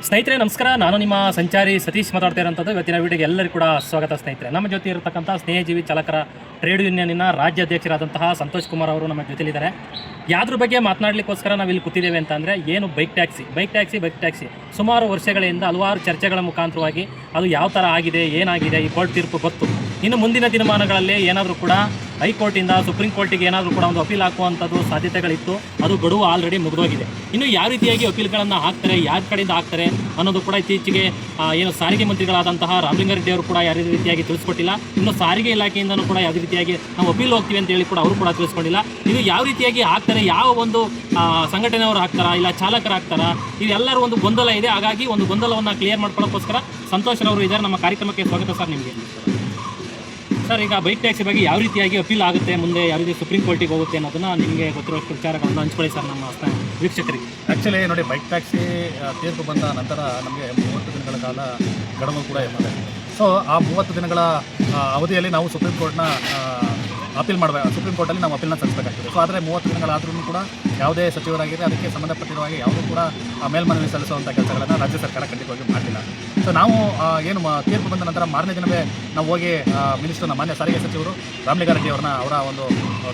ಸ್ನೇಹಿತರೆ ನಮಸ್ಕಾರ. ನಾನು ನಿಮ್ಮ ಸಂಚಾರಿ ಸತೀಶ್ ಮಾತಾಡ್ತಾ ಇರೋಂಥದ್ದು. ಇವತ್ತಿನ ವಿಡಿಯೋಗೆ ಎಲ್ಲರಿಗೂ ಕೂಡ ಸ್ವಾಗತ. ಸ್ನೇಹಿತರೆ, ನಮ್ಮ ಜೊತೆ ಇರತಕ್ಕಂಥ ಸ್ನೇಹಜೀವಿ ಚಾಲಕರ ಟ್ರೇಡ್ ಯೂನಿಯನ್ನಿನ ರಾಜ್ಯ ಅಧ್ಯಕ್ಷರಾದಂತಹ ಸಂತೋಷ್ ಕುಮಾರ್ ಅವರು ನಮ್ಮ ಜೊತೆಲಿದ್ದಾರೆ. ಯಾವ್ದ್ರ ಬಗ್ಗೆ ಮಾತನಾಡಲಿಕ್ಕೋಸ್ಕರ ನಾವು ಇಲ್ಲಿ ಕೂತಿದ್ದೇವೆ ಅಂತಂದರೆ, ಏನು ಬೈಕ್ ಟ್ಯಾಕ್ಸಿ ಸುಮಾರು ವರ್ಷಗಳಿಂದ ಹಲವಾರು ಚರ್ಚೆಗಳ ಮುಖಾಂತರವಾಗಿ ಅದು ಯಾವ ಥರ ಆಗಿದೆ, ಏನಾಗಿದೆ, ಈ ಕೋರ್ಟ್ ತೀರ್ಪು ಗೊತ್ತು. ಇನ್ನು ಮುಂದಿನ ದಿನಮಾನಗಳಲ್ಲಿ ಏನಾದರೂ ಕೂಡ ಹೈಕೋರ್ಟಿಂದ ಸುಪ್ರೀಂ ಕೋರ್ಟಿಗೆ ಏನಾದರೂ ಕೂಡ ಒಂದು ಅಪೀಲ್ ಹಾಕುವಂಥದ್ದು ಸಾಧ್ಯತೆಗಳಿತ್ತು. ಅದು ಗಡುವು ಆಲ್ರೆಡಿ ಮುಗಿದೋಗಿದೆ. ಇನ್ನು ಯಾವ ರೀತಿಯಾಗಿ ಅಪೀಲ್ಗಳನ್ನು ಹಾಕ್ತಾರೆ, ಯಾರ ಕಡೆಯಿಂದ ಹಾಕ್ತಾರೆ ಅನ್ನೋದು ಕೂಡ ಇತ್ತೀಚೆಗೆ ಏನು ಸಾರಿಗೆ ಮಂತ್ರಿಗಳಾದಂತಹ ರಾಮಲಿಂಗಾರೆಡ್ಡಿ ಅವರು ಕೂಡ ಯಾವ ರೀತಿಯಾಗಿ ತಿಳಿಸ್ಕೊಟ್ಟಿಲ್ಲ. ಇನ್ನು ಸಾರಿಗೆ ಇಲಾಖೆಯಿಂದನೂ ಕೂಡ ಯಾವುದೇ ರೀತಿಯಾಗಿ ನಾವು ಅಪೀಲ್ ಹೋಗ್ತೀವಿ ಅಂತ ಹೇಳಿ ಕೂಡ ಅವರು ಕೂಡ ತಿಳಿಸ್ಕೊಂಡಿಲ್ಲ. ಇದು ಯಾವ ರೀತಿಯಾಗಿ ಹಾಕ್ತಾರೆ, ಯಾವ ಒಂದು ಸಂಘಟನೆಯವರು ಹಾಕ್ತಾರಾ ಇಲ್ಲ ಚಾಲಕರು ಹಾಕ್ತಾರಾ, ಇದೆಲ್ಲರೂ ಒಂದು ಗೊಂದಲ ಇದೆ. ಹಾಗಾಗಿ ಒಂದು ಗೊಂದಲವನ್ನು ಕ್ಲಿಯರ್ ಮಾಡ್ಕೊಳ್ಳೋಕ್ಕೋಸ್ಕರ ಸಂತೋಷ್ ಅವರು ಇದ್ದಾರೆ. ನಮ್ಮ ಕಾರ್ಯಕ್ರಮಕ್ಕೆ ಸ್ವಾಗತ ಸರ್. ನಿಮಗೆ ಸರ್, ಈಗ ಬೈಕ್ ಟ್ಯಾಕ್ಸಿ ಬಗ್ಗೆ ಯಾವ ರೀತಿಯಾಗಿ ಅಪೀಲ್ ಆಗುತ್ತೆ, ಮುಂದೆ ಯಾವ ರೀತಿ ಸುಪ್ರೀಂ ಕೋರ್ಟಿಗೆ ಹೋಗುತ್ತೆ ಅನ್ನೋದನ್ನು ನಿಮಗೆ ಗೊತ್ತಿರೋಷ್ಟು ವಿಚಾರಗಳನ್ನು ಹಂಚ್ಕೊಳ್ಳಿ ಸರ್ ನಮ್ಮ ವೀಕ್ಷಕರಿಗೆ. ಆ್ಯಕ್ಚುಲಿ ನೋಡಿ, ಬೈಕ್ ಟ್ಯಾಕ್ಸಿ ತೀರ್ಪು ಬಂದ ನಂತರ ನಮಗೆ 30 ದಿನಗಳ ಕಾಲ ಗಡುವು ಕೂಡ ಇರ್ತದೆ. ಸೊ ಆ 30 ದಿನಗಳ ಅವಧಿಯಲ್ಲಿ ನಾವು ಸುಪ್ರೀಂ ಕೋರ್ಟ್ನ ಅಪೀಲ್ ಮಾಡಬೇಕು. ಸುಪ್ರೀಂ ಕೋರ್ಟಲ್ಲಿ ನಾವು ಅಪೀಲ್ನ ಸಲ್ಲಿಸಬೇಕಾಗ್ತದೆ. ಸೊ ಆದರೆ 30 ದಿನಗಳಾದ್ರೂ ಕೂಡ ಯಾವುದೇ ಸಚಿವರಾಗಿದೆ ಅದಕ್ಕೆ ಸಂಬಂಧಪಟ್ಟಿರುವ ಹಾಗೆ ಯಾವುದೂ ಕೂಡ ಮೇಲ್ಮನವಿ ಸಲ್ಲಿಸುವಂಥ ಕೆಲಸಗಳನ್ನು ರಾಜ್ಯ ಸರ್ಕಾರ ಖಂಡಿತವಾಗಿ ಮಾಡಲಿಲ್ಲ. ಸೊ ನಾವು ಏನು ತೀರ್ಪು ಬಂದ ನಂತರ ಮಾರನೇ ದಿನವೇ ನಾವು ಹೋಗಿ ಮಿನಿಸ್ಟರ್ನ ಮಾನ್ಯ ಸಾರಿಗೆ ಸಚಿವರು ರಾಮಲಿಂಗಾರೆಡ್ಡಿ ಅವರ ಒಂದು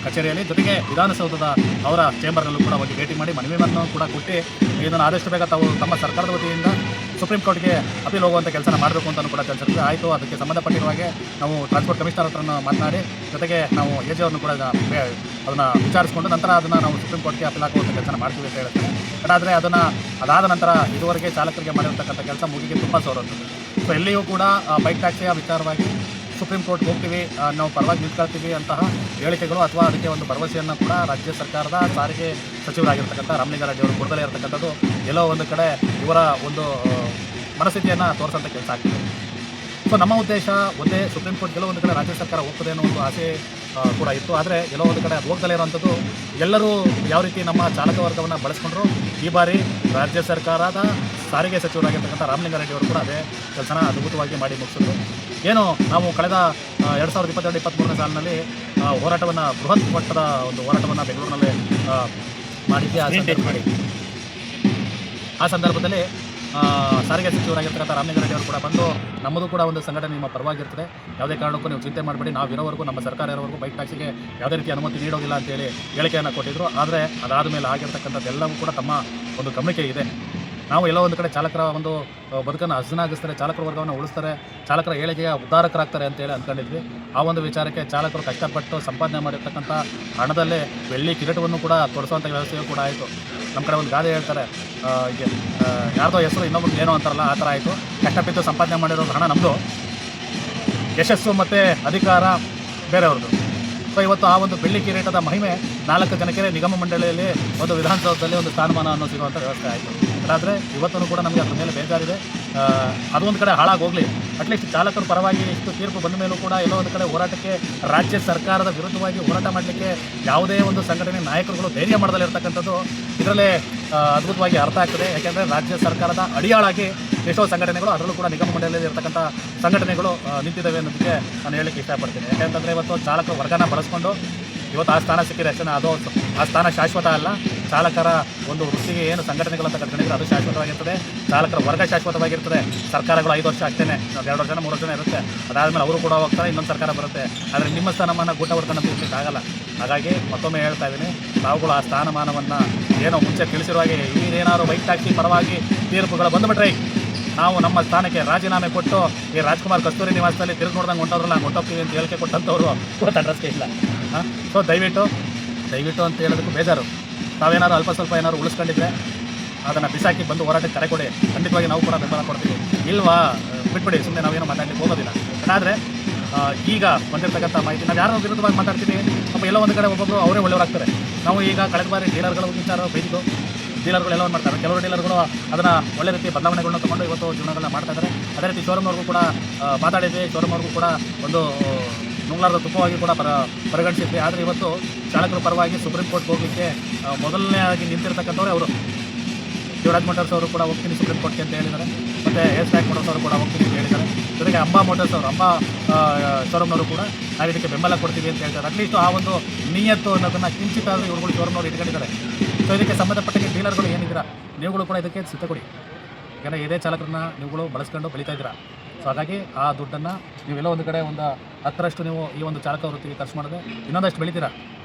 ಕಚೇರಿಯಲ್ಲಿ, ಜೊತೆಗೆ ವಿಧಾನಸೌಧದ ಅವರ ಚೇಂಬರ್ನಲ್ಲೂ ಕೂಡ ಹೋಗಿ ಭೇಟಿ ಮಾಡಿ ಮನವಿಯನ್ನು ಕೂಡ ಕೊಟ್ಟು ಇದನ್ನು ಆದಷ್ಟು ಬೇಗ ತಾವು ತಮ್ಮ ಸರ್ಕಾರದ ವತಿಯಿಂದ ಸುಪ್ರೀಂ ಕೋರ್ಟ್ಗೆ ಅಪೀಲ್ ಹೋಗುವಂಥ ಕೆಲಸ ಮಾಡಬೇಕು ಅಂತಲೂ ಕೂಡ ತಿಳಿಸಿದ್ರು. ಆಯಿತು, ಅದಕ್ಕೆ ಸಂಬಂಧಪಟ್ಟಿರುವ ಹಾಗೆ ನಾವು ಟ್ರಾನ್ಸ್ಪೋರ್ಟ್ ಕಮಿಷನರ್ ಹತ್ರನ ಮಾತನಾಡಿ, ಜೊತೆಗೆ ನಾವು ಎಜೆ ಅವ್ರನ್ನು ಕೂಡ ಅದನ್ನು ವಿಚಾರಿಸಿಕೊಂಡು ನಂತರ ಅದನ್ನು ನಾವು ಸುಪ್ರೀಂ ಕೋರ್ಟ್ಗೆ ಅಪೀಲ್ ಹಾಕುವಂಥ ಕೆಲಸ ಮಾಡ್ತೀವಿ ಅಂತ ಹೇಳ್ತಾರೆ. ಬಟ್ ಆದರೆ ಅದಾದ ನಂತರ ಇದುವರೆಗೆ ಚಾಲಕರಿಗೆ ಮಾಡಿರ್ತಕ್ಕಂಥ ಕೆಲಸ ಮುಗಿಗೆ ತುಂಬ ಸೋರುತ್ತದೆ. ಸೊ ಎಲ್ಲಿಯೂ ಕೂಡ ಬೈಕ್ ಟ್ಯಾಕ್ಸಿಯ ವಿಚಾರವಾಗಿ ಸುಪ್ರೀಂ ಕೋರ್ಟ್ಗೆ ಹೋಗ್ತೀವಿ, ನಾವು ಪರವಾಗಿ ನಿಂತ್ಕೊಳ್ತೀವಿ ಅಂತಹ ಹೇಳಿಕೆಗಳು ಅಥವಾ ಅದಕ್ಕೆ ಒಂದು ಭರವಸೆಯನ್ನು ಕೂಡ ರಾಜ್ಯ ಸರ್ಕಾರದ ಸಾರಿಗೆ ಸಚಿವರಾಗಿರ್ತಕ್ಕಂಥ ರಾಮಲಿಂಗಾರೆಡ್ಡಿ ಅವರು ಕೊಡದಲೇ ಇರತಕ್ಕಂಥದ್ದು ಎಲ್ಲೋ ಒಂದು ಕಡೆ ಇವರ ಒಂದು ಮನಸ್ಥಿತಿಯನ್ನು ತೋರಿಸೋಂಥ ಕೆಲಸ ಆಗ್ತಿದೆ. ಸೊ ನಮ್ಮ ಉದ್ದೇಶ ಒಂದೇ, ಸುಪ್ರೀಂ ಕೋರ್ಟ್ ಕೆಲವೊಂದು ಕಡೆ ರಾಜ್ಯ ಸರ್ಕಾರ ಹೋಗ್ತದೆ ಅನ್ನೋ ಒಂದು ಆಸೆ ಕೂಡ ಇತ್ತು. ಆದರೆ ಎಲ್ಲೋ ಒಂದು ಕಡೆ ಅದು ಹೋಗ್ದಲೇ ಇರೋವಂಥದ್ದು ಎಲ್ಲರೂ ಯಾವ ರೀತಿ ನಮ್ಮ ಚಾಲಕ ವರ್ಗವನ್ನು ಬಳಸ್ಕೊಂಡ್ರು, ಈ ಬಾರಿ ರಾಜ್ಯ ಸರ್ಕಾರದ ಸಾರಿಗೆ ಸಚಿವರಾಗಿರ್ತಕ್ಕಂಥ ರಾಮಲಿಂಗಾರೆಡ್ಡಿ ಅವರು ಕೂಡ ಅದೇ ಕೆಲಸನ ಅದ್ಭುತವಾಗಿ ಮಾಡಿ ಮುಗಿಸಿದ್ರು. ಏನು ನಾವು ಕಳೆದ 2022-23ನೇ ಸಾಲಿನಲ್ಲಿ ಹೋರಾಟವನ್ನು, ಬೃಹತ್ ಮಟ್ಟದ ಒಂದು ಹೋರಾಟವನ್ನು ಬೆಂಗಳೂರಿನಲ್ಲಿ ಮಾಡಿದ್ದೆ. ಆ ಸಂದರ್ಭದಲ್ಲಿ ಸಾರಿಗೆ ಸಚಿವರಾಗಿರ್ತಕ್ಕಂಥ ರಾಮಲಿಂಗಾರೆಡ್ಡಿ ಅವರು ಕೂಡ ಬಂದು, ನಮ್ಮದು ಕೂಡ ಒಂದು ಸಂಘಟನೆ ನಿಮ್ಮ ಪರವಾಗಿರ್ತದೆ, ಯಾವುದೇ ಕಾರಣಕ್ಕೂ ನೀವು ಚಿಂತೆ ಮಾಡಬೇಡಿ, ನಾವು ಇರೋವರೆಗೂ, ನಮ್ಮ ಸರ್ಕಾರ ಇರೋವರೆಗೂ ಬೈಕ್ ಟ್ಯಾಕ್ಸಿಗೆ ಯಾವುದೇ ರೀತಿ ಅನುಮತಿ ನೀಡೋದಿಲ್ಲ ಅಂತೇಳಿ ಹೇಳಿಕೆಯನ್ನು ಕೊಟ್ಟಿದ್ದರು. ಆದರೆ ಅದಾದ ಮೇಲೆ ಆಗಿರ್ತಕ್ಕಂಥದ್ದೆಲ್ಲವೂ ಕೂಡ ತಮ್ಮ ಒಂದು ಗಮನಕ್ಕೆ ಇದೆ. ನಾವು ಎಲ್ಲೋ ಒಂದು ಕಡೆ ಚಾಲಕರ ಒಂದು ಬದುಕನ್ನು ಹಸನಾಗಿಸ್ತಾರೆ, ಚಾಲಕರ ವರ್ಗವನ್ನು ಉಳಿಸ್ತಾರೆ, ಚಾಲಕರ ಏಳಿಗೆಯ ಉದ್ಧಾರಕರಾಗ್ತಾರೆ ಅಂತೇಳಿ ಅಂದ್ಕೊಂಡಿದ್ವಿ. ಆ ಒಂದು ವಿಚಾರಕ್ಕೆ ಚಾಲಕರು ಕಷ್ಟಪಟ್ಟು ಸಂಪಾದನೆ ಮಾಡಿರ್ತಕ್ಕಂಥ ಹಣದಲ್ಲೇ ಬೆಳ್ಳಿ ಕಿರೀಟವನ್ನು ಕೂಡ ತೊಡಿಸುವಂಥ ವ್ಯವಸ್ಥೆಯೂ ಕೂಡ ಆಯಿತು. ನಮ್ಮ ಕಡೆ ಒಂದು ಗಾದೆ ಹೇಳ್ತಾರೆ, ಯಾರ್ದೋ ಹೆಸರು ಇನ್ನೊಬ್ಬರು ಏನೋ ಅಂತಾರಲ್ಲ, ಆ ಥರ ಆಯಿತು. ಕಷ್ಟಪಟ್ಟು ಸಂಪಾದನೆ ಮಾಡಿರೋ ಹಣ ನಮ್ಮದು, ಯಶಸ್ಸು ಮತ್ತು ಅಧಿಕಾರ ಬೇರೆಯವ್ರದ್ದು. ಸೊ ಇವತ್ತು ಆ ಒಂದು ಬೆಳ್ಳಿ ಕಿರೀಟದ ಮಹಿಮೆ 4 ಜನಕ್ಕೆ ನಿಗಮ ಮಂಡಳಿಯಲ್ಲಿ ಒಂದು ವಿಧಾನಸೌಧದಲ್ಲಿ ಒಂದು ಸ್ಥಾನಮಾನ ಅನ್ನೋ ಸಿಗುವಂಥ ವ್ಯವಸ್ಥೆ ಆಯಿತು. ಆದರೆ ಇವತ್ತೂ ಕೂಡ ನಮಗೆ ಅದ್ರ ಮೇಲೆ ಬೇಜಾರಿದೆ. ಅದೊಂದು ಕಡೆ ಹಾಳಾಗಿ ಹೋಗಲಿ, ಅಟ್ಲೀಸ್ಟ್ ಚಾಲಕರ ಪರವಾಗಿ ಇಷ್ಟು ತೀರ್ಪು ಬಂದ ಮೇಲೂ ಕೂಡ ಎಲ್ಲೋ ಒಂದು ಕಡೆ ಹೋರಾಟಕ್ಕೆ, ರಾಜ್ಯ ಸರ್ಕಾರದ ವಿರುದ್ಧವಾಗಿ ಹೋರಾಟ ಮಾಡಲಿಕ್ಕೆ ಯಾವುದೇ ಒಂದು ಸಂಘಟನೆ ನಾಯಕರುಗಳು ಧೈರ್ಯ ಮಾಡದಲ್ಲಿರ್ತಕ್ಕಂಥದ್ದು ಇದರಲ್ಲೇ ಅದ್ಭುತವಾಗಿ ಅರ್ಥ ಆಗ್ತದೆ. ಯಾಕೆಂದರೆ ರಾಜ್ಯ ಸರ್ಕಾರದ ಅಡಿಯಾಳಾಗಿ ಎಷ್ಟೋ ಸಂಘಟನೆಗಳು, ಅದರಲ್ಲೂ ಕೂಡ ನಿಗಮ ಮಂಡಳಿಯಲ್ಲಿ ಇರ್ತಕ್ಕಂಥ ಸಂಘಟನೆಗಳು ನಿಂತಿದ್ದಾವೆ ಅನ್ನೋದಕ್ಕೆ ನಾನು ಹೇಳಲಿಕ್ಕೆ ಇಷ್ಟಪಡ್ತೀನಿ. ಯಾಕೆಂತಂದರೆ ಇವತ್ತು ಚಾಲಕ ವರ್ಗನ ಬಳಸ್ಕೊಂಡು ಇವತ್ತು ಆ ಸ್ಥಾನ ಸಿಕ್ಕಿದೆ ಅಷ್ಟೇ. ಅದು ಆ ಸ್ಥಾನ ಶಾಶ್ವತ ಅಲ್ಲ. ಚಾಲಕರ ಒಂದು ವೃತ್ತಿಗೆ ಏನು ಸಂಘಟನೆಗಳಂತ ಘಟನೆಗಳು ಅದು ಶಾಶ್ವತವಾಗಿರ್ತದೆ, ಚಾಲಕರ ವರ್ಗ ಶಾಶ್ವತವಾಗಿರ್ತದೆ. ಸರ್ಕಾರಗಳು 5 ವರ್ಷ ಅಷ್ಟೇ, 2 ವರ್ಷ 3 ವರ್ಷ ಇರುತ್ತೆ. ಅದಾದಮೇಲೆ ಅವರು ಕೂಡ ಹೋಗ್ತಾರೆ, ಇನ್ನೊಂದು ಸರ್ಕಾರ ಬರುತ್ತೆ. ಆದರೆ ನಿಮ್ಮ ಸ್ಥಾನಮಾನ ಗೂಟವರ್ಗನ ಆಗಲ್ಲ. ಹಾಗಾಗಿ ಮತ್ತೊಮ್ಮೆ ಹೇಳ್ತಾ ಇದ್ದೀನಿ, ತಾವುಗಳು ಆ ಸ್ಥಾನಮಾನವನ್ನು ಏನೋ ಮುಂಚೆ ತಿಳಿಸಿರುವ ಹಾಗೆ ಈಗೇನಾದ್ರು ಬೈಕ್ ಟ್ಯಾಕ್ಸಿ ಪರವಾಗಿ ತೀರ್ಪುಗಳು ಬಂದುಬಿಟ್ರೆ ನಾವು ನಮ್ಮ ಸ್ಥಾನಕ್ಕೆ ರಾಜೀನಾಮೆ ಕೊಟ್ಟು ಈ ರಾಜ್ಕುಮಾರ್ ಕಸ್ತೂರಿ ನಿವಾಸದಲ್ಲಿ ತಿರುಗಿ ನೋಡ್ದಂಗೆ ಹೊಂಟೋದ್ರಲ್ಲ, ಹೊಂಟೋಗ್ತೀವಿ ಅಂತ ಹೇಳಿಕೆ ಕೊಟ್ಟಂಥವ್ರು ಇವತ್ತು ಅಡ್ರೆಸ್ಗೆ ಇಲ್ಲ. ಸೊ ದಯವಿಟ್ಟು ಅಂತ ಹೇಳೋದಕ್ಕೂ ಬೇಜಾರು. ತಾವೇನಾದ್ರು ಅಲ್ಪ ಸ್ವಲ್ಪ ಏನಾದ್ರು ಉಳಿಸ್ಕೊಂಡಿದ್ರೆ ಅದನ್ನು ಬಿಸಾಕಿ ಬಂದು ಹೋರಾಟಕ್ಕೆ ಕರೆ ಕೊಡಿ, ಖಂಡಿತವಾಗಿ ನಾವು ಕೂಡ ಬೆಂಬಲ ಕೊಡ್ತೀವಿ. ಇಲ್ವಾ ಬಿಟ್ಬಿಡಿ, ಸುಮ್ಮನೆ ನಾವೇನೋ ಮಾತಾಡಲಿಕ್ಕೆ ಹೋಗೋದಿಲ್ಲ. ಆದರೆ ಈಗ ಬಂದಿರತಕ್ಕಂಥ ಮಾಹಿತಿ, ನಾವು ಯಾರೋ ವಿರುದ್ಧವಾಗಿ ಮಾತಾಡ್ತೀವಿ, ನಮ್ಮ ಎಲ್ಲೋ ಒಂದು ಕಡೆ ಒಬ್ಬೊಬ್ಬರು ಅವರೇ ಒಳ್ಳೆಯವರಾಗ್ತಾರೆ. ನಾವು ಈಗ ಕಳೆದ ಬಾರಿ ಡೀಲರ್ಗಳ ವಿಚಾರ ಬೈದಿದ್ದು, ಡೀಲರ್ಗಳು ಎಲ್ಲವನ್ನು ಮಾಡ್ತಾರೆ. ಕೆಲವರು ಡೀಲರ್ಗಳು ಅದನ್ನು ಒಳ್ಳೆ ರೀತಿ ಬದಲಾವಣೆಗಳನ್ನ ತೊಗೊಂಡು ಇವತ್ತು ಜೀವನಗಳನ್ನ ಮಾಡ್ತಾ ಇದ್ದಾರೆ. ಅದೇ ರೀತಿ ಶೋರೂಮ್ನವ್ರಿಗೂ ಕೂಡ ಮಾತಾಡಿದ್ವಿ, ಶೋರೂಮ್ನವ್ರಿಗೂ ಕೂಡ ಒಂದು ನುಂಗ್ಲಾರದ ತುಪ್ಪವಾಗಿ ಕೂಡ ಪರಿಗಣಿಸಿದ್ವಿ. ಆದರೆ ಇವತ್ತು ಚಾಲಕರ ಪರವಾಗಿ ಸುಪ್ರೀಂ ಕೋರ್ಟ್ಗೆ ಹೋಗಲಿಕ್ಕೆ ಮೊದಲನೇದಾಗಿ ನಿಂತಿರ್ತಕ್ಕಂಥವ್ರೆ ಅವರು. ಶಿವರಾಜ್ ಮೋಟರ್ಸ್ ಅವರು ಕೂಡ ಹೋಗ್ತೀನಿ ಸುಪ್ರೀಂ ಕೋರ್ಟ್ಗೆ ಅಂತ ಹೇಳಿದ್ದಾರೆ. ಮತ್ತು ಎಸ್ ಬ್ಯಾಂಕ್ ಮೋಟರ್ಸ್ ಅವರು ಕೂಡ ಹೋಗ್ತೀನಿ ಅಂತ ಹೇಳಿದ್ದಾರೆ. ಜೊತೆಗೆ ಅಂಬಾ ಮೋಟರ್ಸ್ ಅವರು, ಅಂಬಾ ಶೋರೂಮ್ನವರು ಕೂಡ ನಾವು ಇದಕ್ಕೆ ಬೆಂಬಲ ಕೊಡ್ತೀವಿ ಅಂತ ಹೇಳ್ತಾರೆ. ಅಟ್ಲೀಸ್ಟ್ ಆ ಒಂದು ನಿಯತ್ತು ಅನ್ನೋದನ್ನು ಕಿಂಚಿತ್ತಾದರೂ ಇವುಗಳು ಶೋರೂಮ್ನವರು ಇಟ್ಕೊಂಡಿದ್ದಾರೆ. ಸೊ ಇದಕ್ಕೆ ಸಂಬಂಧಪಟ್ಟಂಗೆ ಡೀಲರ್ಗಳು ಏನಿದ್ದೀರಾ, ನೀವುಗಳು ಕೂಡ ಇದಕ್ಕೆ ಸಿದ್ಧ ಕೊಡಿ. ಯಾಕಂದರೆ ಇದೇ ಚಾಲಕರನ್ನ ನೀವುಗಳು ಬಳಸ್ಕೊಂಡು ಬೆಳೀತಾ ಇದ್ದೀರಾ. ಸೊ ಹಾಗಾಗಿ ಆ ದುಡ್ಡನ್ನು ನೀವೆಲ್ಲ ಒಂದು ಕಡೆ ಒಂದು 10ರಷ್ಟು ನೀವು ಈ ಒಂದು ಚಾಲಕ ವೃತ್ತಿಗೆ ಖರ್ಚು ಮಾಡಿದ್ರೆ ಇನ್ನೊಂದಷ್ಟು ಬೆಳಿತೀರಾ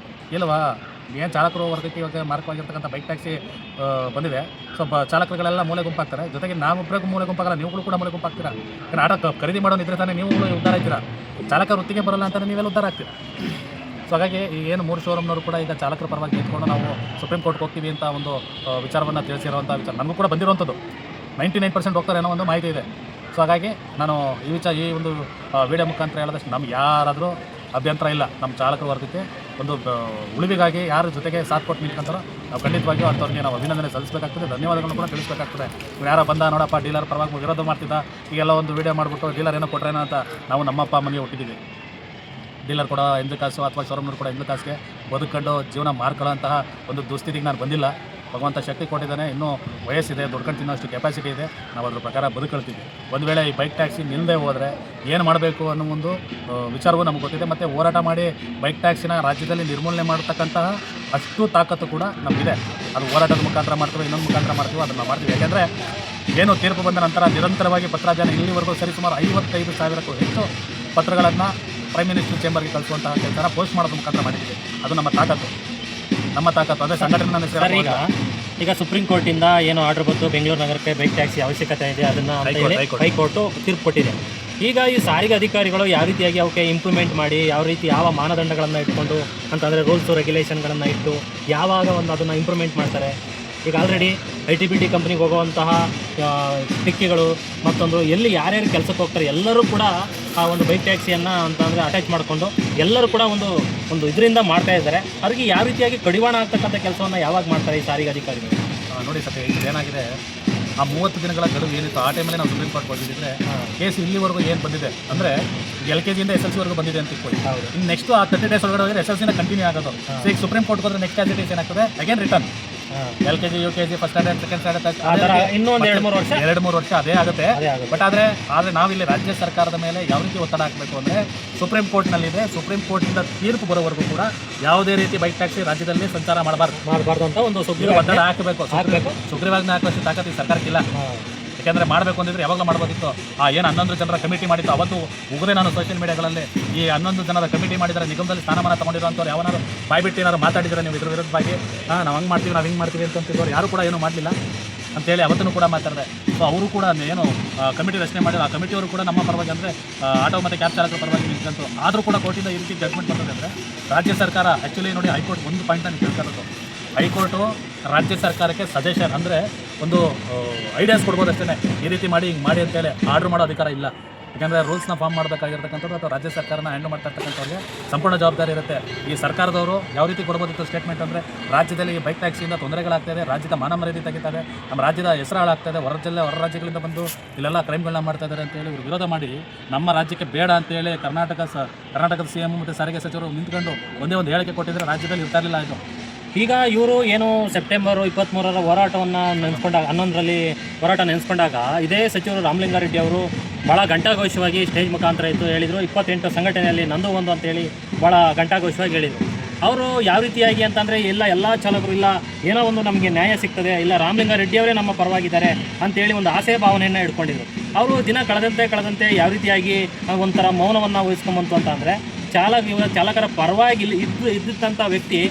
ಇಲ್ವಾ? ಏನು ಚಾಲಕರು ವರ್ಗಕ್ಕೆ ಇವಾಗ ಮಾರ್ಗವಾಗಿರ್ತಕ್ಕಂಥ ಬೈಕ್ ಟ್ಯಾಕ್ಸಿ ಬಂದಿದೆ. ಸೊ ಚಾಲಕರುಗಳೆಲ್ಲ ಮೂಲೆ ಗುಂಪಾಗ್ತಾರೆ. ಜೊತೆಗೆ ನಾವೊಬ್ಬರಿಗೂ ಮೂಲೆ ಗುಂಪಾಗಲ್ಲ, ನೀವುಗಳು ಕೂಡ ಮೂಲೆ ಗುಂಪಾಗ್ತೀರಾ. ಯಾಕಂದ್ರೆ ಆಟೋ ಖರೀದಿ ಮಾಡೋನು ಇದ್ರೆ ತಾನೇ ನೀವುಗಳು ಉದ್ಧಾರ ಆಗ್ತೀರಾ. ಚಾಲಕ ವೃತ್ತಿಗೆ ಬರಲ್ಲ ಅಂತಲೇ ನೀವೆಲ್ಲ ಉದ್ಧಾರ ಆಗ್ತೀರಾ. ಸೊ ಹಾಗಾಗಿ ಈ ಏನು 3 ಶೋರೂಮ್ನವರು ಕೂಡ ಈಗ ಚಾಲಕರ ಪರವಾಗಿ ನಿಂತ್ಕೊಂಡು ನಾವು ಸುಪ್ರೀಂ ಕೋರ್ಟ್ಗೆ ಹೋಗ್ತೀವಿ ಅಂತ ಒಂದು ವಿಚಾರವನ್ನು ತಿಳಿಸಿರುವಂಥ ವಿಚಾರ ನನಗೂ ಕೂಡ ಬಂದಿರುವಂಥದ್ದು. 99% ಹೋಗ್ತಾರೆ ಅನ್ನೋ ಒಂದು ಮಾಹಿತಿ ಇದೆ. ಸೊ ಹಾಗಾಗಿ ನಾನು ಈ ಒಂದು ವಿಡಿಯೋ ಮುಖಾಂತರ ಹೇಳೋದಷ್ಟು ನಮ್ಗೆ ಯಾರಾದರೂ ಅಭ್ಯಂತರ ಇಲ್ಲ. ನಮ್ಮ ಚಾಲಕರ ವರ್ಗಕ್ಕೆ ಒಂದು ಉಳಿವಿಗಾಗಿ ಯಾರ ಜೊತೆಗೆ ಸಾಥ್ ಕೊಟ್ಟು ನಿಂತ್ಕೊಂತಾರೋ ನಾವು ಖಂಡಿತವಾಗಿಯೂ ಅಂಥವ್ರಿಗೆ ನಾವು ಅಭಿನಂದನೆ ಸಲ್ಲಿಸಬೇಕಾಗ್ತದೆ, ಧನ್ಯವಾದಗಳನ್ನು ಕೂಡ ತಿಳಿಸಬೇಕಾಗ್ತದೆ. ಯಾರೋ ಬಂದ ನೋಡಪ್ಪ ಡೀಲರ್ ಪರವಾಗಿ ವಿರೋಧ ಮಾಡ್ತಿದ್ದ, ಈಗೆಲ್ಲ ಒಂದು ವಿಡಿಯೋ ಮಾಡಿಬಿಟ್ಟು ಡೀಲರ್ ಏನೋ ಕೊಟ್ರೇನೋ ಅಂತ ನಾವು ನಮ್ಮಪ್ಪ ಅಮ್ಮನಿಗೆ ಹುಟ್ಟಿದ್ದೀವಿ. ಡೀಲರ್ ಕೂಡ ಎಂಜು ಕಾಸು ಅಥವಾ ಶೋರೂಮ್ನವ್ರು ಕೂಡ ಎಂಜು ಕಾಸಿಗೆ ಬದುಕೊಂಡು ಜೀವನ ಮಾರ್ಕೊಳ್ಳೋಂತಹ ಒಂದು ದುಸ್ಥಿತಿಗೆ ನಾನು ಬಂದಿಲ್ಲ. ಭಗವಂತ ಶಕ್ತಿ ಕೊಟ್ಟಿದ್ದಾನೆ, ಇನ್ನೂ ವಯಸ್ಸಿದೆ, ದುಡ್ಕೊಂಡು ತಿನ್ನೋಷ್ಟು ಕೆಪಾಸಿಟಿ ಇದೆ. ನಾವು ಅದ್ರ ಪ್ರಕಾರ ಬದುಕೊಳ್ತೀವಿ. ಒಂದು ವೇಳೆ ಈ ಬೈಕ್ ಟ್ಯಾಕ್ಸಿ ನಿಲ್ಲದೆ ಹೋದರೆ ಏನು ಮಾಡಬೇಕು ಅನ್ನೋ ಒಂದು ವಿಚಾರವೂ ನಮಗೆ ಗೊತ್ತಿದೆ. ಮತ್ತು ಹೋರಾಟ ಮಾಡಿ ಬೈಕ್ ಟ್ಯಾಕ್ಸಿನ ರಾಜ್ಯದಲ್ಲಿ ನಿರ್ಮೂಲನೆ ಮಾಡತಕ್ಕಂತಹ ಅಷ್ಟು ತಾಕತ್ತು ಕೂಡ ನಮಗಿದೆ. ಅದು ಹೋರಾಟದ ಮುಖಾಂತರ ಮಾಡ್ತೀವಿ, ಇನ್ನೊಂದು ಮುಖಾಂತರ ಮಾಡ್ತೀವಿ, ಅದನ್ನು ಮಾಡ್ತೀವಿ. ಯಾಕೆಂದರೆ ಏನು ತೀರ್ಪು ಬಂದ ನಂತರ ನಿರಂತರವಾಗಿ ಪತ್ರಾಭಿಯಾನ ಇಲ್ಲಿವರೆಗೂ ಸರಿಸುಮಾರು 55,000ಕ್ಕೂ ಹೆಚ್ಚು ಪತ್ರಗಳನ್ನು ಪ್ರೈಮ್ ಮಿನಿಸ್ಟರ್ ಚೇಂಬರ್ಗೆ ಕಳಿಸುವಂತಹ ಕೆಲಸ ಪೋಸ್ಟ್ ಮಾಡೋದ್ರ ಮುಖಾಂತರ ಮಾಡಿದ್ದೀವಿ. ಅದು ನಮ್ಮ ತಾಕತ್ತು. ಅದೇ ಸಂಘಟನೆ. ಈಗ ಸುಪ್ರೀಂ ಕೋರ್ಟಿಂದ ಏನು ಆರ್ಡರ್ ಬಂತು, ಬೆಂಗಳೂರು ನಗರಕ್ಕೆ ಬೈಕ್ ಟ್ಯಾಕ್ಸಿ ಅವಶ್ಯಕತೆ ಇದೆ ಅದನ್ನು ಹೈಕೋರ್ಟು ತೀರ್ಪು ಕೊಟ್ಟಿದೆ. ಈಗ ಈ ಸಾರಿಗೆ ಅಧಿಕಾರಿಗಳು ಯಾವ ರೀತಿಯಾಗಿ ಅವಕ್ಕೆ ಇಂಪ್ಲಿಮೆಂಟ್ ಮಾಡಿ ಯಾವ ಮಾನದಂಡಗಳನ್ನು ಇಟ್ಕೊಂಡು ಅಂತಂದರೆ ರೂಲ್ಸು ರೆಗ್ಯುಲೇಷನ್ಗಳನ್ನು ಇಟ್ಟು ಯಾವಾಗ ಅದನ್ನು ಇಂಪ್ರೂವ್ಮೆಂಟ್ ಮಾಡ್ತಾರೆ. ಈಗ ಆಲ್ರೆಡಿ ITBT ಕಂಪ್ನಿಗೆ ಹೋಗುವಂತಹ ಟಿಕ್ಕಿಗಳು ಮತ್ತೊಂದು ಎಲ್ಲಿ ಯಾರ್ಯಾರು ಕೆಲಸಕ್ಕೆ ಹೋಗ್ತಾರೆ ಎಲ್ಲರೂ ಕೂಡ ಆ ಒಂದು ಬೈಕ್ ಟ್ಯಾಕ್ಸಿಯನ್ನು ಅಂತಂದರೆ ಅಟ್ಯಾಚ್ ಮಾಡಿಕೊಂಡು ಎಲ್ಲರೂ ಕೂಡ ಒಂದು ಇದರಿಂದ ಮಾಡ್ತಾ ಇದ್ದಾರೆ. ಅವ್ರಿಗೆ ಯಾವ ರೀತಿಯಾಗಿ ಕಡಿವಾಣ ಆಗ್ತಕ್ಕಂಥ ಕೆಲಸವನ್ನು ಯಾವಾಗ ಮಾಡ್ತಾರೆ ಈ ಸಾರಿಗೆ ಅಧಿಕಾರಿಗಳು? ನೋಡಿ ಸರ್, ಇದೇನಾಗಿದೆ, ಆ 30 ದಿನಗಳ ಗಡುವು ಏನಿತ್ತು ಆ ಟೈಮಲ್ಲಿ ನಾವು ಸುಪ್ರೀಂ ಕೋರ್ಟ್ ಹೋಗಿದ್ದರೆ ಕೇಸ್ ಇಲ್ಲಿವರೆಗೂ ಏನು ಬಂದಿದೆ ಅಂದರೆ LKGಯಿಂದ SLCವರೆಗೂ ಬಂದಿದೆ ಅಂತ ಇಟ್ಕೊಳ್ಳಿ. ಇನ್ನು ನೆಕ್ಸ್ಟ್ ಆ 30 ಡೇಸ್ ಒಳಗಡೆ ಹೋದರೆ SLCನ ಕಂಟಿನ್ಯೂ ಆಗೋದು. ಸೊ ಈಗ ಸುಪ್ರೀಂ ಕೋರ್ಟ್ಗೆ ಹೋದರೆ ನೆಕ್ಸ್ಟ್ ಆಸ್ ಇಟ್ ಈಸ್ ಏನಾಗ್ತದೆ, again return LKG UKG first standard second standard ಇನ್ನೊಂದು 2-3 ವರ್ಷ ಅದೇ ಆಗುತ್ತೆ. ಬಟ್ ಆದರೆ ನಾವಿಲ್ಲಿ ರಾಜ್ಯ ಸರ್ಕಾರದ ಮೇಲೆ ಯಾವ ರೀತಿ ಒತ್ತಡ ಹಾಕಬೇಕು ಅಂದರೆ ಸುಪ್ರೀಂ ಕೋರ್ಟ್ನಲ್ಲಿದೆ. ಸುಪ್ರೀಂ ಕೋರ್ಟ್ನಿಂದ ತೀರ್ಪು ಬರೋವರೆಗೂ ಕೂಡ ಯಾವುದೇ ರೀತಿ ಬೈಕ್ ಟ್ಯಾಕ್ಸಿ ರಾಜ್ಯದಲ್ಲಿ ಸಂಚಾರ ಮಾಡಬಾರ್ದು ಅಂತ ಒಂದು ಒತ್ತಡ ಹಾಕಬೇಕು. ಸುಗ್ರೀವಾಜ್ಞೆ ಹಾಕುವಷ್ಟು ತಾಕತ್ತು ಈ ಸರ್ಕಾರಕ್ಕಿಲ್ಲ. ಯಾಕೆಂದರೆ ಮಾಡಬೇಕು ಅಂದಿದ್ರೆ ಯಾವಾಗಲೂ ಮಾಡ್ಬೋದಿತ್ತು. ಏನು 11 ಜನರ ಕಮಿಟಿ ಮಾಡಿತ್ತು ಅವತ್ತು ಉಗುರೇ ನಾನು ಸೋಷಿಯಲ್ ಮೀಡಿಯಾಗಳಲ್ಲಿ ಈ 11 ಜನರ ಕಮಿಟಿ ಮಾಡಿದರೆ ನಿಗಮದಲ್ಲಿ ಸ್ಥಾನಮಾನ ತೊಗೊಂಡಿರೋಂಥವ್ರು ಯಾವನಾರು ಬಾಯ್ಬಿಟ್ಟು ಏನಾರು ಮಾತಾಡಿದರೆ ನೀವು ಇದ್ರ ವಿರುದ್ಧವಾಗಿ ನಾವು ಹಂಗೆ ಮಾಡ್ತೀವಿ ನಾವು ಹಿಂಗೆ ಮಾಡ್ತೀವಿ ಅಂತಂತಿದ್ದವ್ರು ಯಾರು ಕೂಡ ಏನೂ ಮಾಡಲಿಲ್ಲ ಅಂತೇಳಿ ಅವತ್ತೂ ಕೂಡ ಮಾತಾಡಿದೆ. ಸೊ ಅವರು ಕೂಡ ಏನು ಕಮಿಟಿ ರಚನೆ ಮಾಡಿದ್ರು, ಆ ಕಮಿಟಿಯವರು ಕೂಡ ನಮ್ಮ ಪರವಾಗಿ ಅಂದರೆ ಆಟೋ ಮತ್ತು ಕ್ಯಾಬ್ ಚಾಲಕರ ಪರವಾಗಿ ನಿಂತಂತು. ಆದರೂ ಕೂಡ ಕೋರ್ಟಿಂದ ಈ ರೀತಿ ಜಡ್ಜ್ಮೆಂಟ್ ಬರ್ತದೆ ಅಂದರೆ ರಾಜ್ಯ ಸರ್ಕಾರ ಆ್ಯಕ್ಚುಲಿ ನೋಡಿ ಹೈಕೋರ್ಟ್ ಒಂದು ಪಾಯಿಂಟನ್ನು ತಿಳ್ಕೊಳ್ಳೋದು, ಹೈಕೋರ್ಟು ರಾಜ್ಯ ಸರ್ಕಾರಕ್ಕೆ ಸಜೆಷನ್ ಅಂದರೆ ಒಂದು ಐಡಿಯಾಸ್ ಕೊಡ್ಬೋದು ಅಷ್ಟೇ. ಈ ರೀತಿ ಮಾಡಿ ಹಿಂಗೆ ಮಾಡಿ ಅಂತೇಳಿ ಆರ್ಡ್ರ್ ಮಾಡೋ ಅಧಿಕಾರ ಇಲ್ಲ. ಯಾಕೆಂದರೆ ರೂಲ್ಸ್ನ ಫಾರ್ಮ್ ಮಾಡಬೇಕಾಗಿರ್ತಕ್ಕಂಥದ್ದು ಅಥವಾ ರಾಜ್ಯ ಸರ್ಕಾರನ ಹ್ಯಾಂಡಲ್ ಮಾಡ್ತಾ ಇರ್ತಕ್ಕಂಥವ್ರಿಗೆ ಸಂಪೂರ್ಣ ಜವಾಬ್ದಾರಿ ಇರುತ್ತೆ. ಈ ಸರ್ಕಾರದವರು ಯಾವ ರೀತಿ ಕೊಡ್ಬೋದಿತ್ತು ಸ್ಟೇಟ್ಮೆಂಟ್ ಅಂದರೆ ರಾಜ್ಯದಲ್ಲಿ ಈ ಬೈಕ್ ಟ್ಯಾಕ್ಸಿಯಿಂದ ತೊಂದರೆಗಳಾಗ್ತಾಯಿದೆ, ರಾಜ್ಯದ ಮಾನ ಮರ್ಯಾದೆ ತೆಗಿತಾರೆ, ನಮ್ಮ ರಾಜ್ಯದ ಹೆಸರು ಹಾಳಾಗ್ತಾಯಿದೆ, ಹೊರ ರಾಜ್ಯಗಳಿಂದ ಬಂದು ಇಲ್ಲೆಲ್ಲ ಕ್ರೈಮ್ಗಳನ್ನ ಮಾಡ್ತಾ ಇದ್ದಾರೆ ಅಂತೇಳಿ ಇವರು ವಿರೋಧ ಮಾಡಿ ನಮ್ಮ ರಾಜ್ಯಕ್ಕೆ ಬೇಡ ಅಂತೇಳಿ ಕರ್ನಾಟಕದ CM ಮತ್ತು ಸಾರಿಗೆ ಸಚಿವರು ನಿಂತ್ಕೊಂಡು ಒಂದೇ ಒಂದು ಹೇಳಿಕೆ ಕೊಟ್ಟಿದ್ದರೆ ರಾಜ್ಯದಲ್ಲಿ ಇರ್ತಾ ಇರಲಿಲ್ಲ. ಇದು ಈಗ ಇವರು ಏನು ಸೆಪ್ಟೆಂಬರ್ 23ರ ಹೋರಾಟವನ್ನು ನೆನೆಸ್ಕೊಂಡಾಗ 11ರಲ್ಲಿ ಹೋರಾಟ ನೆನೆಸ್ಕೊಂಡಾಗ ಇದೇ ಸಚಿವರು ರಾಮಲಿಂಗಾರೆಡ್ಡಿ ಅವರು ಭಾಳ ಘಂಟಾಘೋಷವಾಗಿ ಸ್ಟೇಜ್ ಮುಖಾಂತರ ಇತ್ತು ಹೇಳಿದರು. 28 ಸಂಘಟನೆಯಲ್ಲಿ ನಂದು ಒಂದು ಅಂತೇಳಿ ಭಾಳ ಘಂಟಾಘೋಷವಾಗಿ ಹೇಳಿದರು. ಅವರು ಯಾವ ರೀತಿಯಾಗಿ ಅಂತಂದರೆ ಎಲ್ಲ ಚಾಲಕರು ಇಲ್ಲ ಏನೋ ಒಂದು ನಮಗೆ ನ್ಯಾಯ ಸಿಗ್ತದೆ, ಇಲ್ಲ ರಾಮಲಿಂಗಾರೆಡ್ಡಿ ಅವರೇ ನಮ್ಮ ಪರವಾಗಿದ್ದಾರೆ ಅಂತೇಳಿ ಒಂದು ಆಸೆ ಭಾವನೆಯನ್ನು ಇಟ್ಕೊಂಡಿದ್ರು. ಅವರು ದಿನ ಕಳೆದಂತೆ ಯಾವ ರೀತಿಯಾಗಿ ಒಂಥರ ಮೌನವನ್ನು ವಹಿಸ್ಕೊಂಬಂತು ಅಂತಂದರೆ ಚಾಲಕರ ಪರವಾಗಿ ಇದ್ದಂಥ ವ್ಯಕ್ತಿ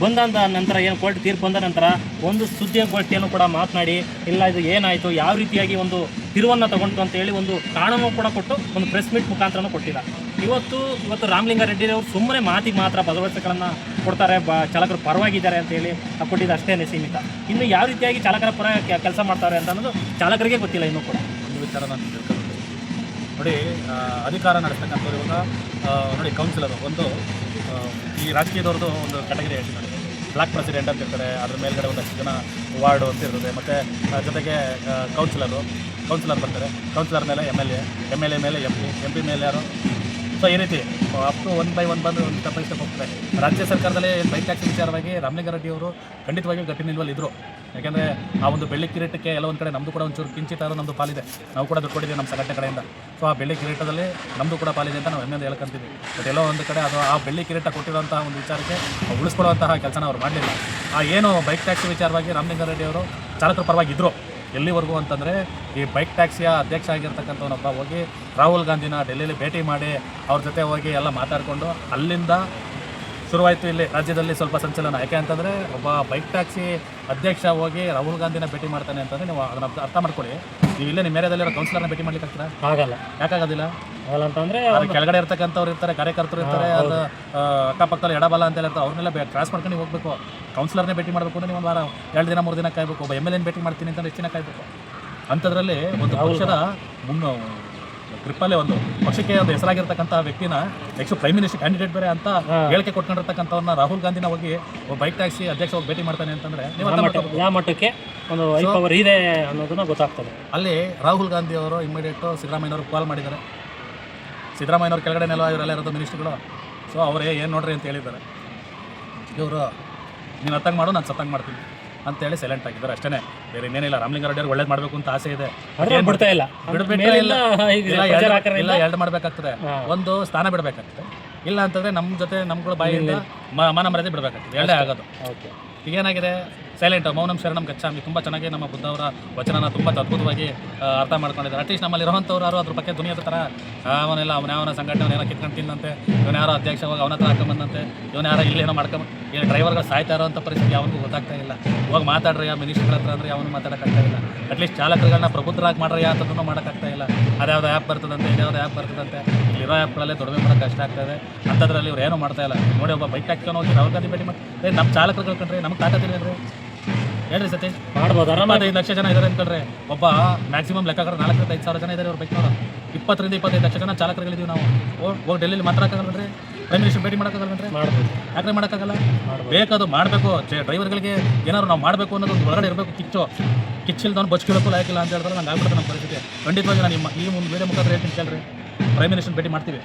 ಬಂದಂಥ ನಂತರ ಏನು ಕೋರ್ಟ್ ತೀರ್ಪು ಬಂದ ನಂತರ ಒಂದು ಸುದ್ದಿಗೋಷ್ಠಿಯನ್ನು ಕೂಡ ಮಾತನಾಡಿ ಇಲ್ಲ ಇದು ಏನಾಯಿತು, ಯಾವ ರೀತಿಯಾಗಿ ಒಂದು ತಿರುವನ್ನು ತಗೊಂಡು ಅಂತೇಳಿ ಒಂದು ಕಾರಣವನ್ನು ಕೂಡ ಕೊಟ್ಟು ಒಂದು ಪ್ರೆಸ್ ಮೀಟ್ ಮುಖಾಂತರನೂ ಕೊಟ್ಟಿಲ್ಲ. ಇವತ್ತು ರಾಮಲಿಂಗಾರೆಡ್ಡಿ ಅವರು ಸುಮ್ಮನೆ ಮಾತಿಗೆ ಮಾತ್ರ ಭರವಸೆಗಳನ್ನು ಕೊಡ್ತಾರೆ, ಚಾಲಕರು ಪರವಾಗಿದ್ದಾರೆ ಅಂತೇಳಿ ಕೊಟ್ಟಿದ್ದು ಅಷ್ಟೇ ಸೀಮಿತ. ಇನ್ನು ಯಾವ ರೀತಿಯಾಗಿ ಚಾಲಕರ ಪರ ಕೆಲಸ ಮಾಡ್ತಾರೆ ಅಂತ ಅನ್ನೋದು ಚಾಲಕರಿಗೆ ಗೊತ್ತಿಲ್ಲ. ಇನ್ನೂ ಕೂಡ ಒಂದು ವಿಚಾರ ನಾನು ತಿಳ್ಕೊಂಡು ನೋಡಿ, ಅಧಿಕಾರ ನಡೆಸ್ತಕ್ಕಂಥವ್ರು ಇವಾಗ ನೋಡಿ ಕೌನ್ಸಿಲರು ಒಂದು ಈ ರಾಜಕೀಯದವ್ರದ್ದು ಒಂದು ಕ್ಯಾಟಗರಿ ಹೇಳ್ತಾರೆ, ಬ್ಲಾಕ್ ಪ್ರೆಸಿಡೆಂಟ್ ಅಂತ ಇರ್ತಾರೆ, ಅದ್ರ ಮೇಲ್ಗಡೆ ಒಂದಷ್ಟು ಜನ ವಾರ್ಡು ಅಂತ ಇರ್ತದೆ, ಮತ್ತು ಜೊತೆಗೆ ಕೌನ್ಸಿಲರ್ ಬರ್ತಾರೆ, ಕೌನ್ಸಿಲರ್ ಮೇಲೆ MLA ಮೇಲೆ MP ಮೇಲೆ ಯಾರು. ಸೊ ಈ ರೀತಿ ಅಪ್ ಟು 1 by 1 ಬಂದು ಒಂದು ಸ್ಟೆಪ್ ಬೈ ಸ್ಟೆಪ್ ಹೋಗ್ತಾರೆ. ರಾಜ್ಯ ಸರ್ಕಾರದಲ್ಲೇ ಬೈಕ್ ಟ್ಯಾಕ್ಸಿ ವಿಚಾರವಾಗಿ ರಾಮಲಿಂಗಾರೆಡ್ಡಿ ಅವರು ಖಂಡಿತವಾಗಿಯೂ ಗಟ್ಟಿ ನಿಲ್ವಲ್ಲಿದ್ದರು. ಯಾಕೆಂದರೆ ಆ ಒಂದು ಬೆಳ್ಳಿ ಕಿರೀಟಕ್ಕೆ ಎಲ್ಲ ಒಂದು ಕಡೆ ನಮ್ಮದು ಕೂಡ ಒಂಚೂರು ಕಿಂಚಿತ್ತಾದರೂ ನಮ್ಮದು ಪಾಲಿದೆ, ನಾವು ಕೂಡ ದುಡ್ಡು ಕೊಟ್ಟಿದ್ದೀವಿ ನಮ್ಮ ಸಂಘಟನೆ ಕಡೆಯಿಂದ. ಸೊ ಆ ಬೆಳ್ಳಿ ಕಿರೀಟದಲ್ಲಿ ನಮ್ಮದು ಕೂಡ ಪಾಲಿದೆ ಅಂತ ನಾವು ಹೆಮ್ಮೆಯಿಂದ ಹೇಳ್ಕೊಂತೀವಿ. ಬಟ್ ಎಲ್ಲೋ ಒಂದು ಕಡೆ ಅದು ಆ ಬೆಳ್ಳಿ ಕಿರೀಟ ಕೊಟ್ಟಿರೋಂಥ ಒಂದು ವಿಚಾರಕ್ಕೆ ಉಳಿಸ್ಕೊಡುವಂತಹ ಕೆಲಸನ ಅವ್ರು ಮಾಡಲಿಲ್ಲ. ಆ ಏನು ಬೈಕ್ ಟ್ಯಾಕ್ಸಿ ವಿಚಾರವಾಗಿ ರಾಮಲಿಂಗಾರೆಡ್ಡಿ ಅವರು ಚಾಲಕರ ಪರವಾಗಿ ಇದ್ದರು, ಎಲ್ಲಿವರೆಗೂ ಅಂತಂದರೆ ಈ ಬೈಕ್ ಟ್ಯಾಕ್ಸಿಯ ಅಧ್ಯಕ್ಷ ಆಗಿರ್ತಕ್ಕಂಥವನೊಬ್ಬ ಹೋಗಿ ರಾಹುಲ್ ಗಾಂಧಿನ ಡೆಲ್ಲಿಯಲ್ಲಿ ಭೇಟಿ ಮಾಡಿ ಅವ್ರ ಜೊತೆ ಹೋಗಿ ಎಲ್ಲ ಮಾತಾಡಿಕೊಂಡು ಅಲ್ಲಿಂದ ಶುರುವಾಯಿತು ಇಲ್ಲಿ ರಾಜ್ಯದಲ್ಲಿ ಸ್ವಲ್ಪ ಸಂಚಲನ. ಯಾಕೆ ಅಂತಂದರೆ ಒಬ್ಬ ಬೈಕ್ ಟ್ಯಾಕ್ಸಿ ಅಧ್ಯಕ್ಷ ಹೋಗಿ ರಾಹುಲ್ ಗಾಂಧಿನ ಭೇಟಿ ಮಾಡ್ತಾನೆ ಅಂತಂದರೆ ನೀವು ಅದನ್ನ ಅರ್ಥ ಮಾಡ್ಕೊಳ್ಳಿ. ನೀವು ಇಲ್ಲೇ ನಿಮ್ಮ ಏರಿಯಾದಲ್ಲಿರೋ ಕೌನ್ಸಿಲರ್ನ ಭೇಟಿ ಮಾಡ್ಲಿಕ್ಕೆ ಆಗ್ತದೆ? ಆಗಲ್ಲ. ಯಾಕಾಗೋದಿಲ್ಲ? ಆಗಲ್ಲ ಅಂತಂದರೆ ಅದ್ರ ಕೆಳಗಡೆ ಇರ್ತಕ್ಕಂಥವ್ರು ಇರ್ತಾರೆ, ಕಾರ್ಯಕರ್ತರು ಇರ್ತಾರೆ, ಅದು ಅಕ್ಕಪಕ್ಕದಲ್ಲಿ ಎಡಬಲ ಅಂತ ಇರ್ತಾರೆ, ಅವ್ರನ್ನೆಲ್ಲ ಕ್ರಾಸ್ ಮಾಡ್ಕೊಂಡು ನೀವು ಹೋಗಬೇಕು. ಕೌನ್ಸಿಲರ್ನೇ ಭೇಟಿ ಮಾಡಬೇಕು ಅಂದರೆ ನೀವು ಒಂದು ವಾರ 2 ದಿನ 3 ದಿನ ಕಾಯಬೇಕು. ಒಬ್ಬ MLA ಭೇಟಿ ಮಾಡ್ತೀನಿ ಅಂತಂದ್ರೆ ಎಷ್ಟು ದಿನ ಕಾಯಬೇಕು? ಅಂಥದ್ರಲ್ಲಿ ಒಂದು ಪಕ್ಷದ ಗ್ರಿಪ್ಪಲ್ಲೇ ಒಂದು ಪಕ್ಷಕ್ಕೆ ಒಂದು ಹೆಸರಾಗಿರ್ತಕ್ಕಂಥ ವ್ಯಕ್ತಿನ ನೆಕ್ಸ್ಟ್ ಪ್ರೈಮ್ ಮಿನಿಸ್ಟರ್ ಕ್ಯಾಂಡಿಡೇಟ್ ಬೇರೆ ಅಂತ ಹೇಳಿಕೆ ಕೊಟ್ಕೊಂಡಿರ್ತಕ್ಕಂಥವ್ರನ್ನ ರಾಹುಲ್ ಗಾಂಧಿನ ಹೋಗಿ ಬೈಕ್ ಟ್ಯಾಕ್ಸಿ ಅಧ್ಯಕ್ಷ ಹೋಗಿ ಭೇಟಿ ಮಾಡ್ತಾನೆ ಅಂತಂದ್ರೆ ನೀವು ಯಾವ ಮಟ್ಟಕ್ಕೆ ಒಂದು ಪವರ್ ಇದೆ ಅನ್ನೋದನ್ನ ಗೊತ್ತಾಗ್ತದೆ. ಅಲ್ಲಿ ರಾಹುಲ್ ಗಾಂಧಿ ಅವರು ಇಮಿಡಿಯೇಟು ಸಿದ್ದರಾಮಯ್ಯನವರು ಕಾಲ್ ಮಾಡಿದ್ದಾರೆ. ಸಿದ್ದರಾಮಯ್ಯನವ್ರ ಕೆಳಗಡೆ ಇವರೆಲ್ಲ ಇರೋದು ಮಿನಿಸ್ಟ್ರುಗಳು. ಸೊ ಅವರೇ ಏನು ನೋಡ್ರಿ ಅಂತ ಹೇಳಿದ್ದಾರೆ. ಇವರು ನೀನು ಅತ್ತಂಗೆ ಮಾಡು, ನಾನು ಸತ್ತಂಗೆ ಮಾಡ್ತೀನಿ ಅಂತೇಳಿ ಸೈಲೆಂಟ್ ಆಗಿದ್ದಾರೆ ಅಷ್ಟೇ. ಬೇರೆ ಇನ್ನೇನಿಲ್ಲ. ರಾಮಲಿಂಗಾರೆಡ್ಡಿ ಅವ್ರು ಒಳ್ಳೇದು ಮಾಡಬೇಕು ಅಂತ ಆಸೆ ಇದೆ, ಬಿಡ್ತಾ ಇಲ್ಲ. ಇಲ್ಲ ಎರಡು ಮಾಡಬೇಕಾಗ್ತದೆ. ಒಂದು ಸ್ಥಾನ ಬಿಡಬೇಕಾಗ್ತದೆ, ಇಲ್ಲ ಅಂತಂದರೆ ನಮ್ಮ ಜೊತೆ ನಮ್ಗಳ ಬಾಯಿಂದ ಮಾನ ಮರ್ಯಾದೆ ಬಿಡಬೇಕಾಗ್ತದೆ. ಎರಡೇ ಆಗೋದು. ಈಗೇನಾಗಿದೆ, ಸೈಲೆಂಟ್ ಮೌನಂ ಶರಣಂ ಗಚ್ಚಾಮಿ. ತುಂಬ ಚೆನ್ನಾಗಿ ನಮ್ಮ ಬುದ್ಧ ಅವರ ವಚನನ ತುಂಬ ಅದ್ಭುತವಾಗಿ ಅರ್ಥ ಮಾಡ್ಕೊಂಡಿದ್ದಾರೆ. ಅಟ್ಲೀಸ್ಟ್ ನಮ್ಮಲ್ಲಿ ಇರೋವಂಥವ್ರು ಯಾರು ಅದ್ರ ಬಗ್ಗೆ ದುನಿಯಾದ ಥರ ಅವನೆಲ್ಲ ಅವನ ಸಂಘಟನೆ ಏನೋ ಕಿತ್ಕೊಂಡು ತಿನ್ನಂತೆ, ಇವನು ಯಾರೋ ಅಧ್ಯಕ್ಷವಾಗಿ ಅವನ ಹತ್ರ ಹಾಕೊಂಬಂದಂತೆ, ಇವನು ಯಾರೋ ಇಲ್ಲೇನೋ ಮಾಡ್ಕೊಂಡು ಇಲ್ಲಿ ಡ್ರೈವರ್ಗಳು ಸಾಯ್ತಾ ಇರೋಂಥ ಪರಿಸ್ಥಿತಿ ಯಾವನಿಗೂ ಗೊತ್ತಾಗ್ತಾ ಇಲ್ಲ. ಇವಾಗ ಮಾತಾಡ್ರಿ ಆ ಮಿನಿಸ್ಟ್ರ್ಗಳ ಹತ್ರ ಅಂದರೆ ಯಾವನು ಮಾತಾಡೋಕ್ಕಾಗ್ತಾ ಇಲ್ಲ. ಅಟ್ಲೀಸ್ಟ್ ಚಾಲಕರುಗಳನ್ನ ಪ್ರಬುದ್ಧರಾಗಿ ಮಾಡ್ರಿ ಅಂತದನ್ನು ಮಾಡೋಕ್ಕಾಗ್ತಾ ಇಲ್ಲ. ಅದ್ಯಾವುದೋ ಆ್ಯಪ್ ಬರ್ತದಂತೆ, ಇದ್ಯಾವುದೋ ಆ್ಯಪ್ ಬರ್ತದಂತೆ. ಇಲ್ಲಿರೋ ಆ್ಯಪ್ಗಳಲ್ಲೇ ದುಡಿಮೆ ಮಾಡೋಕ್ಕೆ ಕಷ್ಟ ಆಗ್ತಾಯಿದೆ. ಅಂಥದ್ರಲ್ಲಿ ಇವ್ರು ಏನೂ ಮಾಡ್ತಾ ಇಲ್ಲ. ನೋಡಿ, ಒಬ್ಬ ಬೈಕ್ ಟ್ಯಾಕ್ಸಿಯನ್ನು ಹೋಗಿ ರಾಹುಲ್ ಗಾಂಧಿ ಭೇಟಿ ಮಾಡಿ ನಮ್ಮ ಚಾಲಕರುಗಳು ಕಂಡ್ರೆ ನಮ್ಗೆ ತಾಕತ್ತಿಲ್ಲ ರೀ. ಹೇಳ್ರಿ ಸತೀಶ್, ಮಾಡ್ಬೋದು. 25 ಲಕ್ಷ ಜನ ಇದ್ದಾರೆ ಅಂದ್ಕೊಳ್ರಿ. ಒಬ್ಬ ಮ್ಯಾಕ್ಸಿಮಮ್ ಲೆಕ್ಕಕಾರ 4,500 ಸಾವಿರ ಜನ ಇದ್ದಾರೆ ಅವ್ರು ಬೈಕ್ ನೋಡೋ. 20 ರಿಂದ 25 ಲಕ್ಷ ಜನ ಚಾಲಕರುಗಳಿದ್ದೀವಿ ನಾವು. ಹೋಗಿ ಡೆಲ್ಲಿಲಿ ಮಾತ್ರ ಹಾಕೋಗಲ್ರಿ, ಪ್ರೈಮ್ ಮಿನಿಸ್ಟರ್ ಭೇಟಿ ಮಾಡೋಕ್ಕಾಗಲ್ರಿ. ಮಾಡ್ಬೋದು. ಯಾಕೆ ಮಾಡೋಕ್ಕಾಗಲ್ಲ? ಬೇಕದು ಮಾಡಬೇಕು. ಡ್ರೈವರ್ಗಳಿಗೆ ಏನಾದ್ರು ನಾವು ಮಾಡಬೇಕು ಅನ್ನೋದು ಒಂದು ಒಳಗಡೆ ಇರಬೇಕು. ಕಿಚ್ಚಿಲ್ದವ್ನು ಬಚ್ಕಿಡೋಕ್ಕೂ ಲಾಯಕಿಲ್ಲ ಅಂತ ಹೇಳ್ತಾರೆ. ನಂಗೆ ಆಗ್ಬಿಡುತ್ತೆ ನಮ್ಮ ಪರಿಸ್ಥಿತಿ. ಖಂಡಿತವಾಗಿ ನಾನು ಈ ಮುಂದೆ ಬೇರೆ ಮುಖಾಂತರ ಹೇಳ್ತೀನಿ ಕೇಳ್ರಿ. ಪ್ರೈಮ್ ಮಿನಿಸ್ಟರ್ ಭೇಟಿ ಮಾಡ್ತೀವಿ.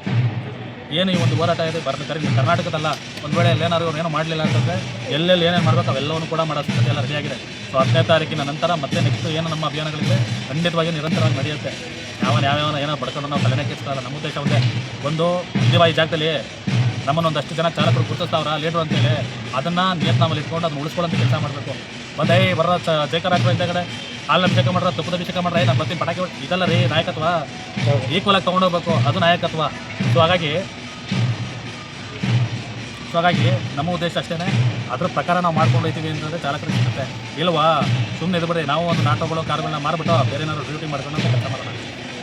ಏನು ಈ ಒಂದು ಹೋರಾಟ ಇದೆ ಬರ್ತಾರೆ ಕರ್ನಾಟಕದಲ್ಲ. ಒಂದು ವೇಳೆ ಏನಾದ್ರು ಏನೋ ಮಾಡಲಿಲ್ಲ ಅಂತಂದರೆ ಎಲ್ಲೆಲ್ಲಿ ಏನೇನು ಮಾಡಬೇಕು ಅವೆಲ್ಲವನ್ನೂ ಕೂಡ ಮಾಡೋ ಸ್ಥಿತಿ ಎಲ್ಲ ರೆಡಿಯಾಗಿದೆ. ಸೊ 10ನೇ ತಾರೀಕಿನ ನಂತರ ಮತ್ತೆ ನೆಕ್ಸ್ಟ್ ಏನು ನಮ್ಮ ಅಭಿಯಾನಗಳಿದೆ ಖಂಡಿತವಾಗಿ ನಿರಂತರವಾಗಿ ನಡೆಯುತ್ತೆ. ಯಾವ್ಯಾವ ಏನೋ ಬಡ್ಕೊಂಡು ನಾವು ತಲೆನೇ ಕೆಚ್ತಾರಲ್ಲ. ನಮ್ಮ ಉದ್ದೇಶ ಒಂದೇ, ಒಂದು ಇದಿವ ಈ ಜಾಗದಲ್ಲಿ ನಮ್ಮನ್ನು ಒಂದಷ್ಟು ಜನ ಚಾಲಕರು ಗುರುತಿಸ್ತಾವ್ರ ಲೀಡ್ರು ಅಂತೇಳಿ ಅದನ್ನು ನಿಯತ್ನಾಮಲ್ಲಿ ಇಟ್ಕೊಂಡು ಅದನ್ನು ಉಳಿಸ್ಕೊಳ್ಳೋಂಥ ಕೆಲಸ ಮಾಡಬೇಕು. ಬಂದೇ ಬರೋ ಜೇಕರ್ ಹಾಕೋ ಹಿಂದೆಗಡೆ ಹಾಲು ಅಭಿಷೇಕ ಮಾಡ್ರೆ, ತುಪ್ಪದ ಅಭಿಷೇಕ ಮಾಡ್ರೆ, ನಾನು ಬರ್ತೀನಿ ಪಟಾಕಿ ಇದೆಲ್ಲ ರೀ ನಾಯಕತ್ವ. ಈಕ್ವಲ್ ಆಗಿ ತೊಗೊಂಡೋಗ್ಬೇಕು, ಅದು ನಾಯಕತ್ವ. ಸೊ ಹಾಗಾಗಿ ನಮ್ಮ ಉದ್ದೇಶ ಅಷ್ಟೇ. ಅದ್ರ ಪ್ರಕಾರ ನಾವು ಮಾಡ್ಕೊಂಡು ಹೋಗ್ತೀವಿ ಅಂತಂದರೆ ಚಾಲಕರಿಗೆ ಸಿಗುತ್ತೆ. ಇಲ್ವಾ ಸುಮ್ಮನೆ ಇದು ಬಿಡಿ, ನಾವು ಒಂದು ನಾಟೋಗಳು ಕಾರುಗಳನ್ನ ಮಾರ್ಬಿಟ್ಟು ಬೇರೆ ಏನಾದ್ರು ಡ್ಯೂಟಿ ಮಾಡ್ಕೊಂಡು ಕೆಲಸ ಮಾಡೋಣ.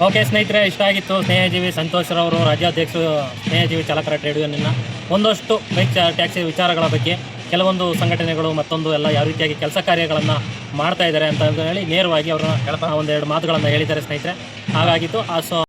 ಓಕೆ ಸ್ನೇಹಿತರೆ, ಇಷ್ಟ ಆಗಿತ್ತು ಸ್ನೇಹಜೀವಿ ಸಂತೋಷ್ ರವರು ರಾಜ್ಯಾಧ್ಯಕ್ಷರು ಸ್ನೇಹಜೀವಿ ಚಾಲಕರ ಟ್ರೇಡ್ ಯೂನಿಯನ್ನ ಒಂದಷ್ಟು ಬೈಕ್ ಟ್ಯಾಕ್ಸಿ ವಿಚಾರಗಳ ಬಗ್ಗೆ, ಕೆಲವೊಂದು ಸಂಘಟನೆಗಳು ಮತ್ತೊಂದು ಎಲ್ಲ ಯಾವ ರೀತಿಯಾಗಿ ಕೆಲಸ ಕಾರ್ಯಗಳನ್ನು ಮಾಡ್ತಾ ಇದ್ದಾರೆ ಅಂತ ಹೇಳಿ ನೇರವಾಗಿ ಅವರ ಒಂದೆರಡು ಮಾತುಗಳನ್ನು ಹೇಳಿದ್ದಾರೆ ಸ್ನೇಹಿತರೆ. ಹಾಗಾಗಿತ್ತು.